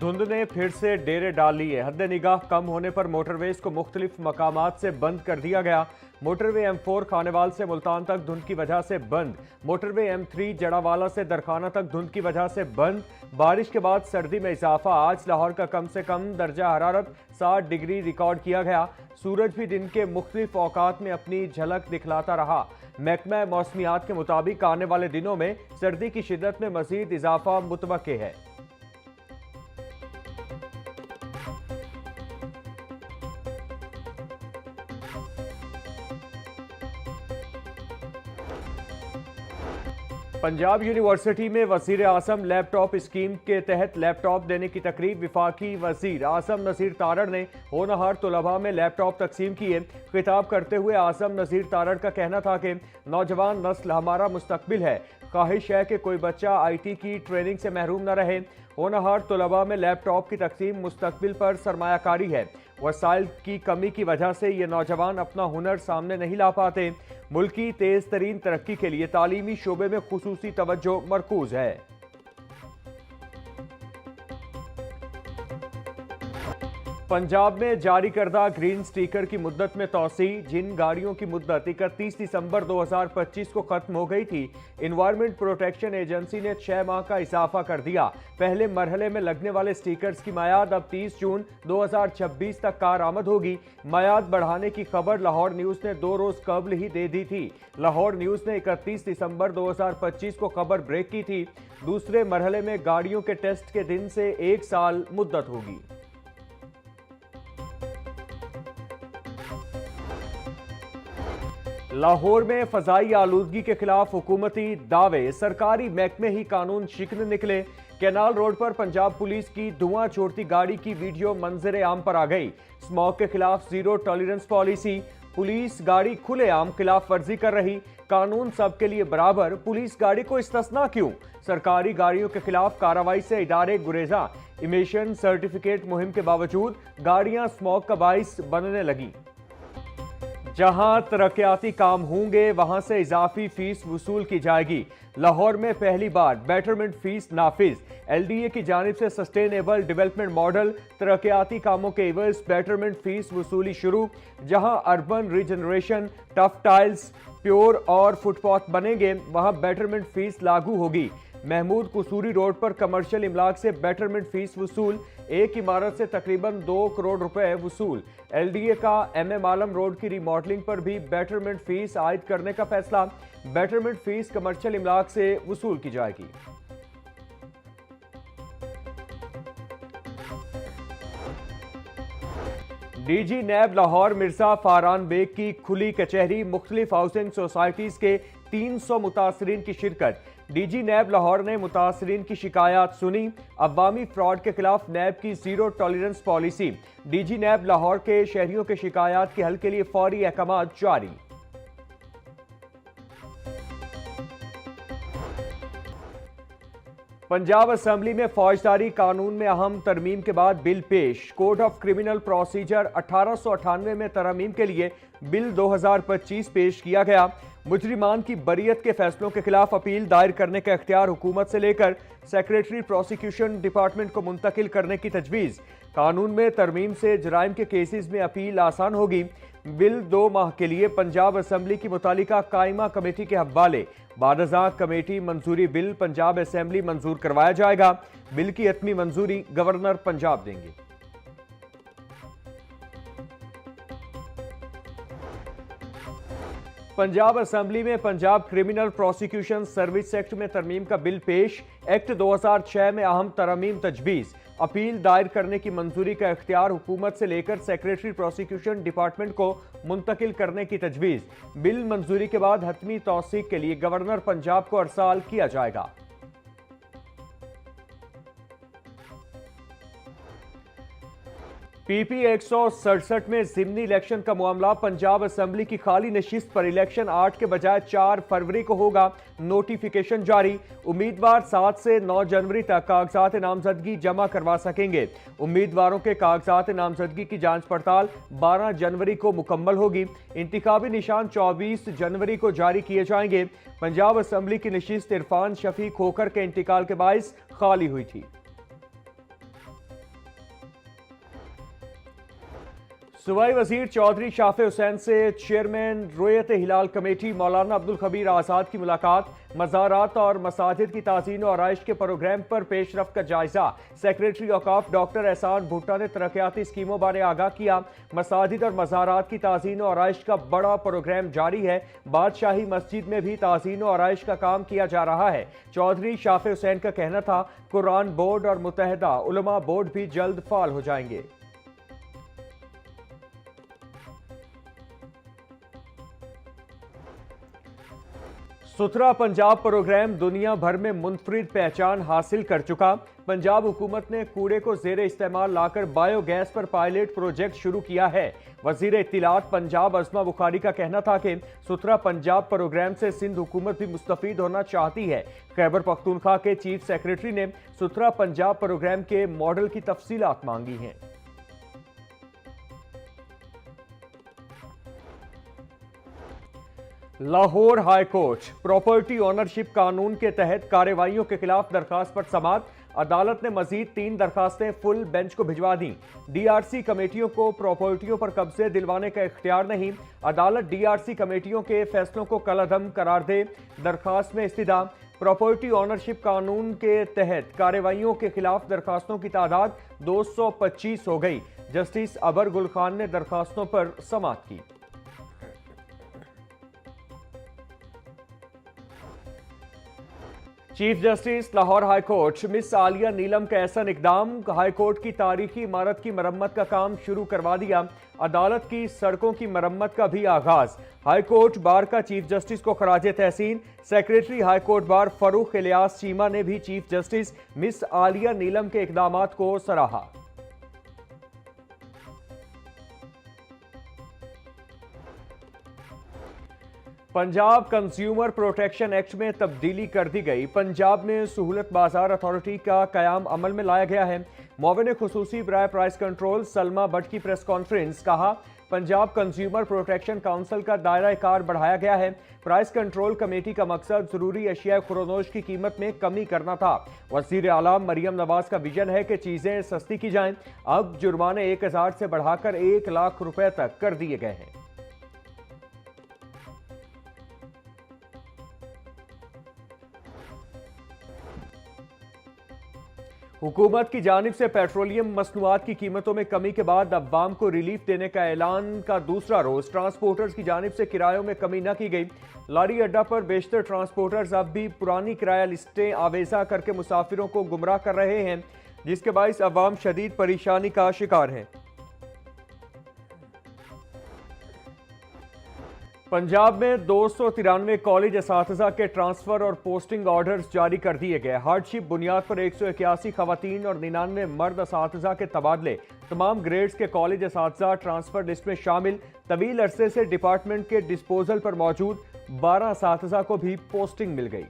धुंध ने फिर से डेरे डाल लिए। हद निगाह कम होने पर मोटरवेज को मुख्तलिफ मकामात से बंद कर दिया गया। मोटरवे M4 खानेवाल से मुल्तान तक धुंध की वजह से बंद। मोटरवे M3 जड़ावाला से दरखाना तक धुंध की वजह से बंद। बारिश के बाद सर्दी में इजाफा। आज लाहौर का कम से कम दर्जा हरारत 60 डिग्री रिकॉर्ड किया गया। सूरज भी दिन के मुख्तलिफ औकात में अपनी झलक दिखलाता रहा। महकमा मौसमियात के मुताबिक आने वाले दिनों में सर्दी की शिद्दत में मजीद इजाफा मुतवक्के है। पंजाब यूनिवर्सिटी में वज़ीर आज़म लैपटॉप स्कीम के तहत लैपटॉप देने की तकरीब वफाकी वज़ीर आज़म नज़ीर तारड़ ने होनहार तलबा में लैपटॉप तकसीम किए। खिताब करते हुए आज़म नज़ीर तारड़ का कहना था कि नौजवान नस्ल हमारा मुस्तकबिल है। ख्वाहिश है कि कोई बच्चा IT की ट्रेनिंग से महरूम न रहे। होनहार तलबा में लैपटॉप की तकसीम मुस्तकबिल पर सरमायाकारी है। वसाइल की कमी की वजह से ये नौजवान अपना हुनर सामने नहीं ला पाते। मुल्क की तेज तरीन तरक्की के लिए तालीमी शोबे में खुसूसी तवज्जो मरकूज है। पंजाब में जारी करदा ग्रीन स्टिकर की मुद्दत में तोसी। जिन गाड़ियों की मुद्दत 31 दिसंबर 2025 को खत्म हो गई थी, इन्वायरमेंट प्रोटेक्शन एजेंसी ने 6 माह का इजाफा कर दिया। पहले मरहले में लगने वाले स्टिकर्स की मयाद अब 30 जून 2026 तक कारआमद होगी। मयाद बढ़ाने की खबर लाहौर न्यूज ने 2 रोज कबल ही दे दी थी। लाहौर न्यूज ने 31 दिसंबर 2025 को खबर ब्रेक की थी। दूसरे मरहले में गाड़ियों के टेस्ट के दिन से 1 साल मुद्दत होगी। लाहौर में फजाई आलूदगी के खिलाफ हुकूमती दावे। सरकारी महकमे ही कानून शिकन निकले। कैनाल रोड पर पंजाब पुलिस की धुआं छोड़ती गाड़ी की वीडियो मंजर आम पर आ गई। स्मॉग के खिलाफ जीरो टॉलरेंस पॉलिसी। पुलिस गाड़ी खुलेआम खिलाफ वर्जी कर रही। कानून सबके लिए बराबर, पुलिस गाड़ी को इस्तिस्ना क्यों? सरकारी गाड़ियों के खिलाफ कार्रवाई से इदारे गुरेजा। इमिशन सर्टिफिकेट मुहिम के बावजूद गाड़ियां स्मॉग का बाइस बनने लगी। जहां तरक्याती काम होंगे वहां से इजाफी फीस वसूल की जाएगी। लाहौर में पहली बार बेटरमेंट फीस नाफिज। LDA की जानिब से सस्टेनेबल डेवलपमेंट मॉडल तरक्याती कामों के एवज बेटरमेंट फीस वसूली शुरू। जहां urban regeneration, tough tiles, pure और फुटपाथ बनेंगे वहां बेटरमेंट फीस लागू होगी। महमूद कसूरी रोड पर कमर्शियल इमलाक से बेटरमेंट फीस वसूल। एक इमारत से तकरीबन 2 करोड़ रुपए वसूल। LDA का MM आलम रोड की रीमॉडलिंग पर भी बेटरमेंट फीस आयद करने का फैसला। बेटरमेंट फीस कमर्शियल इमलाक से वसूल की जाएगी। DG नैब लाहौर मिर्जा फारान बेग की खुली कचहरी। मुख्तलिफ हाउसिंग सोसाइटीज के 300 मुतासरीन की शिरकत। DG नैब लाहौर ने मुतासरीन की शिकायत सुनी। अवामी फ्रॉड के खिलाफ नैब की जीरो टॉलरेंस पॉलिसी। DG नैब लाहौर के शहरियों के शिकायत के हल के लिए फौरी अहकाम जारी। पंजाब असेंबली में फौजदारी कानून में अहम तरमीम के बाद बिल पेश। कोड ऑफ क्रिमिनल प्रोसीजर 1898 में तरमीम के लिए बिल 2025 पेश किया गया। मुजरिमान की बरियत के फैसलों के खिलाफ अपील दायर करने का इख्तियार हुकूमत से लेकर सेक्रेटरी प्रोसिक्यूशन डिपार्टमेंट को मुंतकिल करने की तजवीज़। कानून में तरमीम से जराइम के केसेस में अपील आसान होगी। बिल 2 माह के लिए पंजाब असेंबली की मुतालिका कायमा कमेटी के हवाले। बादशाह कमेटी मंजूरी बिल पंजाब असेंबली मंजूर करवाया जाएगा। बिल की हतमी मंजूरी गवर्नर पंजाब देंगे। पंजाब असेंबली में Punjab criminal prosecution service act में तरमीम का बिल पेश। एक्ट 2006 में अहम तरमीम तजवीज़। अपील दायर करने की मंजूरी का इख्तियार हुकूमत से लेकर सेक्रेटरी प्रोसिक्यूशन डिपार्टमेंट को मुंतकिल करने की तजवीज़। बिल मंजूरी के बाद हतमी तौसीक के लिए गवर्नर पंजाब को अरसाल किया जाएगा। PP 167 में ज़िमनी इलेक्शन का मामला। पंजाब असेंबली की खाली नशिस्त पर इलेक्शन 8 के बजाय 4 फरवरी को होगा। नोटिफिकेशन जारी। उम्मीदवार 7 से 9 जनवरी तक कागजात नामजदगी जमा करवा सकेंगे। उम्मीदवारों के कागजात नामजदगी की जांच पड़ताल 12 जनवरी को मुकम्मल होगी। इंतखाबी निशान 24 जनवरी को जारी किए जाएंगे। पंजाब असेंबली की नशिस्त इरफान शफीक खोखर के इंतकाल के बायस खाली हुई थी। सूबाई वजीर चौधरी शाफे हुसैन से चेयरमैन रोयत हिलाल कमेटी मौलाना अब्दुल खबीर आज़ाद की मुलाकात। मज़ारात और मसाजिद की ताज़ीन और आराइश के प्रोग्राम पर पेशरफ का जायजा। सेक्रेटरी औकाफ डॉक्टर एहसान भुट्टा ने तरक्याती स्कीमों बारे आगाह किया। मसाजिद और मज़ारात की ताज़ीन और आराइश का बड़ा प्रोग्राम जारी है। बादशाही मस्जिद में भी ताज़ीन और आराइश का काम किया जा रहा है। चौधरी शाफे हुसैन का कहना था कुरान बोर्ड और मुत्तहदा उलमा बोर्ड भी जल्द फाल हो जाएंगे। सुथरा पंजाब प्रोग्राम दुनिया भर में मुनफरिद पहचान हासिल कर चुका। पंजाब हुकूमत ने कूड़े को जेरे इस्तेमाल लाकर बायोगैस पर पायलट प्रोजेक्ट शुरू किया है। वजीर इत्तिलात पंजाब अज़मा बुखारी का कहना था कि सुथरा पंजाब प्रोग्राम से सिंध हुकूमत भी मुस्तफीद होना चाहती है। खैबर पख्तूनख्वा के चीफ सेक्रेटरी ने सुथरा पंजाब प्रोग्राम के मॉडल की तफसीलात मांगी हैं। Lahore high court property ownership कानून के तहत कार्रवाइयों के खिलाफ दरखास्त पर समाअत। अदालत ने मजीद 3 दरखास्तें फुल बेंच को भिजवा दी। डीआरसी कमेटियों को प्रॉपर्टियों पर कब्जे दिलवाने का इख्तियार नहीं। अदालत डीआरसी कमेटियों के फैसलों को कलअदम करार दे। दरखास्त में इस्तिदा प्रॉपर्टी ओनरशिप कानून के तहत कार्रवाइयों के खिलाफ दरखास्तों की तादाद 225 हो गई। जस्टिस अबर गुल खान ने दरखास्तों पर समाअत की। Chief justice Lahore high court miss Aliya Neelam का ऐसा इकदाम। हाई कोर्ट की तारीखी इमारत की मरम्मत का काम शुरू करवा दिया। अदालत की सड़कों की मरम्मत का भी आगाज। हाई कोर्ट बार का चीफ जस्टिस को खराज तहसीन। Secretary high court bar Farrukh Ilyas Cheema ने भी चीफ जस्टिस मिस आलिया नीलम के इकदामात को सराहा। पंजाब कंज्यूमर प्रोटेक्शन एक्ट में तब्दीली कर दी गई। पंजाब में सहूलत बाजार अथॉरिटी का कयाम अमल में लाया गया है। मुआविन खुसूसी बराए प्राइस कंट्रोल सलमा भट्ट की प्रेस कॉन्फ्रेंस। कहा पंजाब कंज्यूमर प्रोटेक्शन काउंसिल का दायरा कार बढ़ाया गया है। प्राइस कंट्रोल कमेटी का मकसद जरूरी अशिया खुरोनोश की कीमत में कमी करना था। वजीर आला मरियम नवाज का विजन है कि चीजें सस्ती की जाएं। अब जुर्माने 1000 से बढ़ाकर 1 लाख रुपए तक कर दिए गए हैं। हुकूमत की जानिब से पेट्रोलियम मसनूआत की कीमतों में कमी के बाद अवाम को रिलीफ देने का ऐलान का दूसरा रोज ट्रांसपोर्टर्स की जानिब से किरायों में कमी न की गई। लारी अड्डा पर बेशतर ट्रांसपोर्टर्स अब भी पुरानी किराया लिस्टें आवेजा करके मुसाफिरों को गुमराह कर रहे हैं, जिसके बाइस अवाम शदीद परेशानी का शिकार है। पंजाब में 293 कॉलेज असातिज़ा के ट्रांसफर और पोस्टिंग ऑर्डर्स जारी कर दिए गए। हार्डशिप बुनियाद पर 181 खवातीन और 99 मर्द असातिज़ा के तबादले। तमाम ग्रेड्स के कॉलेज असातिज़ा ट्रांसफर लिस्ट में शामिल। तवील अरसे से डिपार्टमेंट के डिस्पोजल पर मौजूद 12 असातिज़ा को भी पोस्टिंग मिल गई।